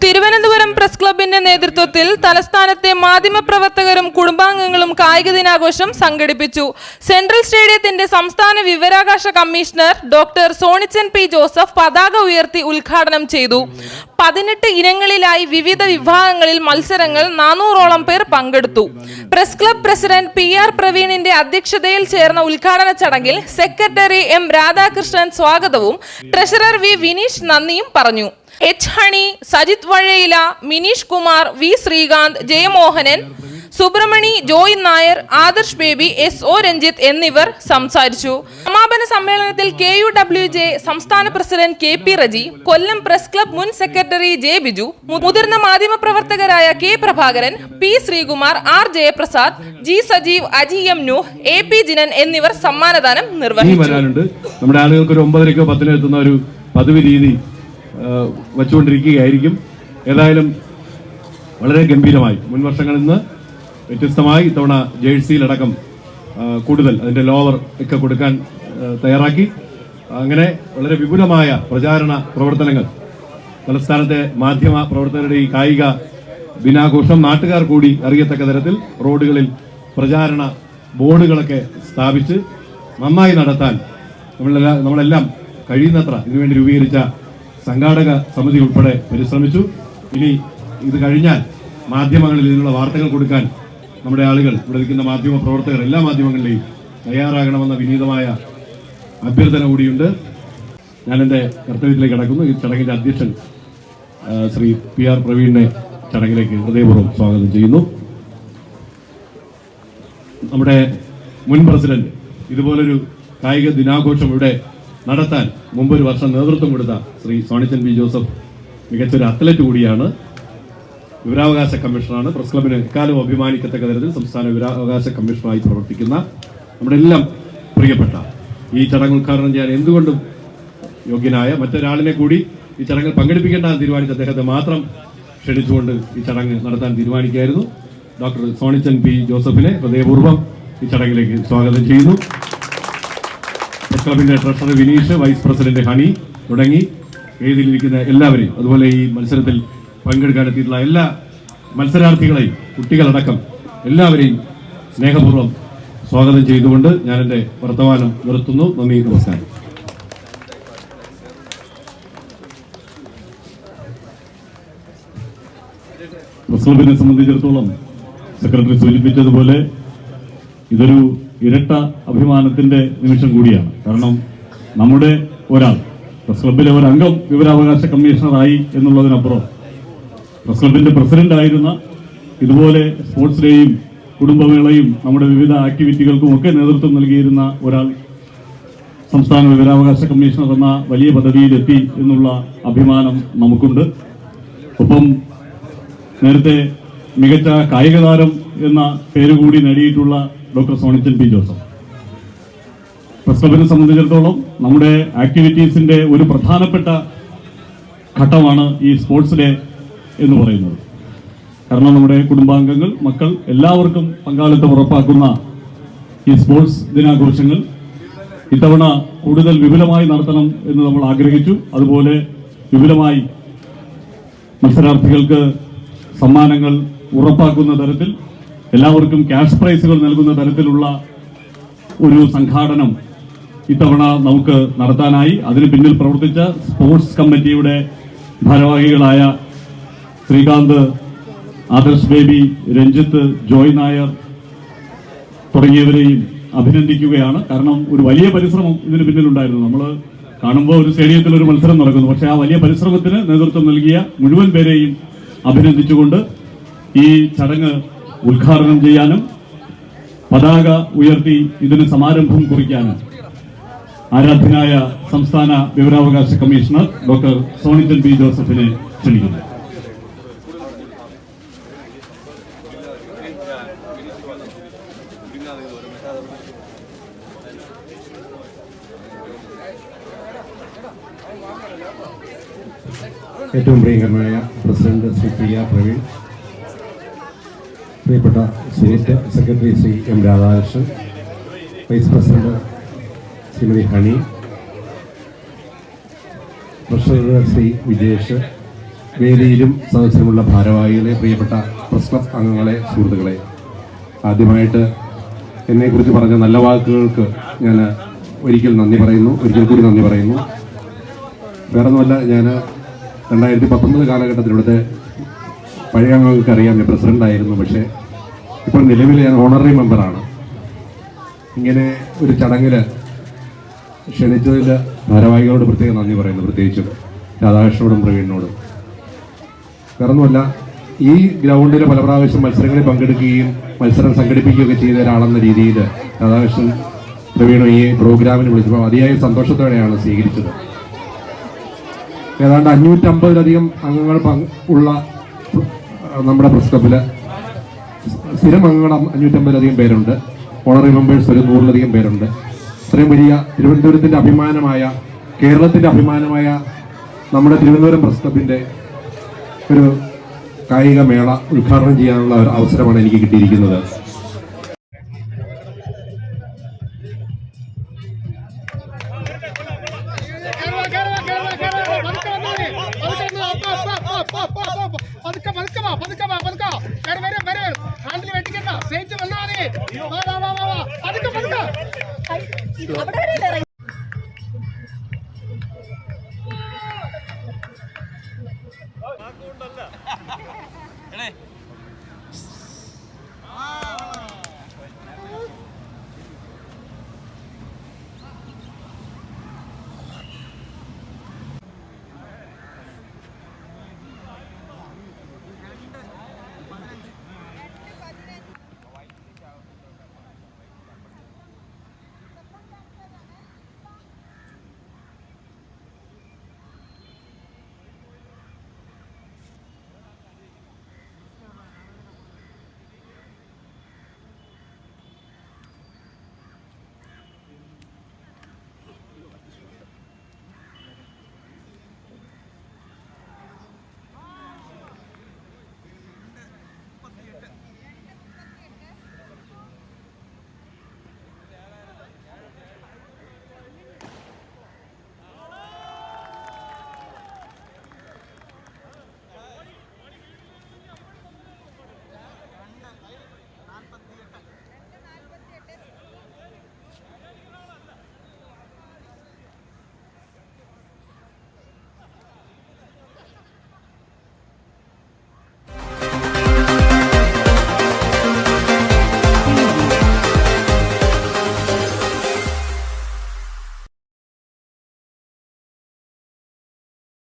Thiruvananthapuram press ക്ലബിന്റെ നേതൃത്വത്തിൽ തലസ്ഥാനത്തെ മാധ്യമപ്രവർത്തകരും കുടുംബാംഗങ്ങളും കായിക ദിനാഘോഷം സംഘടിപ്പിച്ചു. സെൻട്രൽ സ്റ്റേഡിയത്തിന്റെ സംസ്ഥാന വിവരാവകാശ commissioner doctor Sonichan P Joseph പതാക ഉയർത്തി ഉദ്ഘാടനം ചെയ്തു. 18 ഇനങ്ങളിലായി വിവിധ വിഭാഗങ്ങളിൽ മത്സരങ്ങൾ 400ഓളം പേർ പങ്കെടുത്തു. പ്രസ് ക്ലബ് പ്രസിഡന്റ് PR പ്രവീണിന്റെ അധ്യക്ഷതയിൽ ചേർന്ന ഉദ്ഘാടന ചടങ്ങിൽ സെക്രട്ടറി M രാധാകൃഷ്ണൻ സ്വാഗതവും ട്രഷറർ V വിനീഷ് നന്ദിയും പറഞ്ഞു. H Honey, Sajith Vazhayila, Mineesh Kumar, V Sreekanth, Jayamohanan, Subrahmani, Joy Nair, Adarsh Baby, SO Ranjith എന്നിവർ സംസാരിച്ചു. സമാപന സമ്മേളനത്തിൽ KUWJ സംസ്ഥാന president KP Reji, Kollam press club മുൻ സെക്രട്ടറി J ബിജു, മുതിർന്ന മാധ്യമപ്രവർത്തകരായ K Prabhakaran, P Sreekumar, R Jayaprasad, G Sajeev, Aji M Nuh, AP Jinan എന്നിവർ സമ്മാനദാനം നിർവഹിച്ചു. നമ്മുടെ ആളുകൾക്ക് ഒരു 9:30 10 എത്തുന്ന ഒരു പതിവ് രീതി വച്ചുകൊണ്ടിരിക്കുകയായിരിക്കും. ഏതായാലും വളരെ ഗംഭീരമായി മുൻ വർഷങ്ങളിൽ നിന്ന് വ്യത്യസ്തമായി ഇത്തവണ ജേഴ്സിയിലടക്കം കൂടുതൽ അതിൻ്റെ ലോവർ ഒക്കെ കൊടുക്കാൻ തയ്യാറാക്കി. അങ്ങനെ വളരെ വിപുലമായ പ്രചാരണ പ്രവർത്തനങ്ങൾ തലസ്ഥാനത്തെ മാധ്യമ പ്രവർത്തകരുടെ ഈ കായിക ദിനാഘോഷം നാട്ടുകാർ കൂടി അറിയത്തക്ക തരത്തിൽ റോഡുകളിൽ പ്രചാരണ ബോർഡുകളൊക്കെ സ്ഥാപിച്ച് നന്നായി നടത്താൻ നമ്മളെല്ലാം കഴിയുന്നത്ര ഇതിനുവേണ്ടി രൂപീകരിച്ച സംഘാടക സമിതി ഉൾപ്പെടെ പരിശ്രമിച്ചു. ഇനി ഇത് കഴിഞ്ഞാൽ മാധ്യമങ്ങളിൽ ഇതിനുള്ള വാർത്തകൾ കൊടുക്കാൻ നമ്മുടെ ആളുകൾ, ഇവിടെ നിൽക്കുന്ന മാധ്യമ പ്രവർത്തകർ എല്ലാ മാധ്യമങ്ങളിലെയും തയ്യാറാകണമെന്ന വിനീതമായ അഭ്യർത്ഥന കൂടിയുണ്ട്. ഞാൻ എൻ്റെ കർത്തവ്യത്തിലേക്ക് കടക്കുന്നു. ഈ ചടങ്ങിൻ്റെ അധ്യക്ഷൻ ശ്രീ PR പ്രവീണിനെ ചടങ്ങിലേക്ക് ഹൃദയപൂർവ്വം സ്വാഗതം ചെയ്യുന്നു. നമ്മുടെ മുൻ പ്രസിഡന്റ് ഇതുപോലൊരു കായിക ദിനാഘോഷം ഇവിടെ നടത്താൻ മുമ്പൊരു വർഷം നേതൃത്വം കൊടുത്ത ശ്രീ സോണിച്ചൻ പി ജോസഫ് മികച്ചൊരു അത്ലറ്റ് കൂടിയാണ്. വിവരാവകാശ കമ്മീഷണറാണ്. പ്രസ് ക്ലബിന് എക്കാലം അഭിമാനിക്കത്തക്ക തരത്തിൽ സംസ്ഥാന വിവരാവകാശ കമ്മീഷണറായി പ്രവർത്തിക്കുന്ന നമ്മുടെ എല്ലാം പ്രിയപ്പെട്ട ഈ ചടങ്ങ് ഉദ്ഘാടനം ചെയ്യാൻ എന്തുകൊണ്ടും യോഗ്യനായ മറ്റൊരാളിനെ കൂടി ഈ ചടങ്ങിൽ പങ്കെടുപ്പിക്കേണ്ടെന്ന് തീരുമാനിച്ച അദ്ദേഹത്തെ മാത്രം ക്ഷണിച്ചുകൊണ്ട് ഈ ചടങ്ങ് നടത്താൻ തീരുമാനിക്കുകയായിരുന്നു. ഡോക്ടർ സോണിച്ചൻ പി ജോസഫിനെ ഹൃദയപൂർവ്വം ഈ ചടങ്ങിലേക്ക് സ്വാഗതം ചെയ്യുന്നു. പ്രസ് ക്ലബിന്റെ treasurer Vineesh, vice president Honey തുടങ്ങി വേദിയിലിരിക്കുന്ന എല്ലാവരെയും, അതുപോലെ ഈ മത്സരത്തിൽ പങ്കെടുക്കാനെത്തിയിട്ടുള്ള എല്ലാ മത്സരാർത്ഥികളെയും കുട്ടികളടക്കം എല്ലാവരെയും സ്നേഹപൂർവ്വം സ്വാഗതം ചെയ്തുകൊണ്ട് ഞാൻ എൻ്റെ വർത്തമാനം നിർത്തുന്നു. നന്ദി, നമസ്കാരം. പ്രസ് ക്ലബിനെ സംബന്ധിച്ചിടത്തോളം സെക്രട്ടറി സൂചിപ്പിച്ചതുപോലെ ഇതൊരു ഇരട്ട അഭിമാനത്തിന്റെ നിമിഷം കൂടിയാണ്. കാരണം നമ്മുടെ ഒരാൾ പ്രസ് ക്ലബിലെ ഒരംഗം വിവരാവകാശ കമ്മീഷണറായി എന്നുള്ളതിനപ്പുറം പ്രസ് ക്ലബിന്റെ പ്രസിഡന്റ് ആയിരുന്ന, ഇതുപോലെ സ്പോർട്സ് ഡേയും കുടുംബമേളയും നമ്മുടെ വിവിധ ആക്ടിവിറ്റികൾക്കും ഒക്കെ നേതൃത്വം നൽകിയിരുന്ന ഒരാൾ സംസ്ഥാന വിവരാവകാശ കമ്മീഷണർ എന്ന വലിയ പദവിയിലെത്തി എന്നുള്ള അഭിമാനം നമുക്കുണ്ട്. ഒപ്പം നേരത്തെ മികച്ച കായിക താരം എന്ന പേരുകൂടി നേടിയിട്ടുള്ള doctor Sonichan P Joseph. Press ക്ലബിനെ സംബന്ധിച്ചിടത്തോളം നമ്മുടെ ആക്ടിവിറ്റീസിന്റെ ഒരു പ്രധാനപ്പെട്ട ഘട്ടമാണ് ഈ സ്പോർട്സ് ഡേ എന്ന് പറയുന്നത്. കാരണം നമ്മുടെ കുടുംബാംഗങ്ങൾ, മക്കൾ എല്ലാവർക്കും പങ്കാളിത്തം ഉറപ്പാക്കുന്ന ഈ സ്പോർട്സ് ദിനാഘോഷങ്ങൾ ഇത്തവണ കൂടുതൽ വിപുലമായി നടത്തണം എന്ന് നമ്മൾ ആഗ്രഹിച്ചു. അതുപോലെ വിപുലമായി മത്സരാർത്ഥികൾക്ക് സമ്മാനങ്ങൾ ഉറപ്പാക്കുന്ന തരത്തിൽ, എല്ലാവർക്കും ക്യാഷ് പ്രൈസുകൾ നൽകുന്ന തരത്തിലുള്ള ഒരു സംഘാടനം ഇത്തവണ നമുക്ക് നടത്താനായി. അതിന് പിന്നിൽ പ്രവർത്തിച്ച സ്പോർട്സ് കമ്മിറ്റിയുടെ ഭാരവാഹികളായ ശ്രീകാന്ത്, ആദർശ് ബേബി, രഞ്ജിത്ത്, ജോയ് നായർ തുടങ്ങിയവരെയും അഭിനന്ദിക്കുകയാണ്. കാരണം ഒരു വലിയ പരിശ്രമം ഇതിന് പിന്നിലുണ്ടായിരുന്നു. നമ്മൾ കാണുമ്പോൾ ഒരു സ്റ്റേഡിയത്തിൽ ഒരു മത്സരം നടക്കുന്നു, പക്ഷേ ആ വലിയ പരിശ്രമത്തിന് നേതൃത്വം നൽകിയ മുഴുവൻ പേരെയും അഭിനന്ദിച്ചുകൊണ്ട് ഈ ചടങ്ങ് ഉദ്ഘാടനം ചെയ്യാനും പതാക ഉയർത്തി ഇതിന് സമാരംഭം കുറിക്കാനും ആരാധ്യനായ സംസ്ഥാന വിവരാവകാശ കമ്മീഷണർ ഡോക്ടർ സോണിച്ചൻ പി ജോസഫിനെ ക്ഷണിക്കുന്നു. ഏറ്റവും പ്രിയങ്കരനായ പ്രസിഡന്റ് ശ്രീ PR പ്രവീൺ, പ്രിയപ്പെട്ട secretary Shri M Radhakrishnan, vice president Shrimati Honey, treasurer Shri Vijesh, വേദിയിലും സദസ്സിലുമുള്ള ഭാരവാഹികളെ, പ്രിയപ്പെട്ട പ്രസ് ക്ലബ് അംഗങ്ങളെ, സുഹൃത്തുക്കളെ, ആദ്യമായിട്ട് എന്നെക്കുറിച്ച് പറഞ്ഞ നല്ല വാക്കുകൾക്ക് ഞാൻ ഒരിക്കൽ കൂടി നന്ദി പറയുന്നു. വേറൊന്നുമല്ല, ഞാൻ 2019 കാലഘട്ടത്തിൽ ഇവിടുത്തെ പഴയ അംഗങ്ങൾക്ക് അറിയാം, ഞാൻ പ്രസിഡൻ്റായിരുന്നു. പക്ഷേ ഇപ്പോൾ നിലവിൽ ഞാൻ ഓണററി മെമ്പറാണ്. ഇങ്ങനെ ഒരു ചടങ്ങിൽ ക്ഷണിച്ചതിൽ ഭാരവാഹികളോട് പ്രത്യേകം നന്ദി പറയുന്നു, പ്രത്യേകിച്ചും രാധാകൃഷ്ണനോടും പ്രവീണിനോടും. വേറൊന്നുമല്ല, ഈ ഗ്രൗണ്ടിൽ പല പ്രാവശ്യം മത്സരങ്ങളിൽ പങ്കെടുക്കുകയും മത്സരം സംഘടിപ്പിക്കുകയൊക്കെ ചെയ്ത ഒരാളെന്ന രീതിയിൽ രാധാകൃഷ്ണൻ പ്രവീണും ഈ പ്രോഗ്രാമിന് വിളിച്ചപ്പോൾ അതിയായ സന്തോഷത്തോടെയാണ് സ്വീകരിച്ചത്. ഏതാണ്ട് 550-ലധികം അംഗങ്ങൾ ഉള്ള നമ്മുടെ പ്രസ് ക്ലബ്ബിൽ സ്ഥിരം അംഗങ്ങൾ 550-ലധികം പേരുണ്ട്. ഓണററി മെമ്പേഴ്സ് ഒരു 100-ലധികം പേരുണ്ട്. ഇത്രയും വലിയ തിരുവനന്തപുരത്തിൻ്റെ അഭിമാനമായ, കേരളത്തിൻ്റെ അഭിമാനമായ നമ്മുടെ തിരുവനന്തപുരം പ്രസ് ക്ലബിൻ്റെ ഒരു കായിക മേള ഉദ്ഘാടനം ചെയ്യാനുള്ള ഒരു അവസരമാണ് എനിക്ക് കിട്ടിയിരിക്കുന്നത്.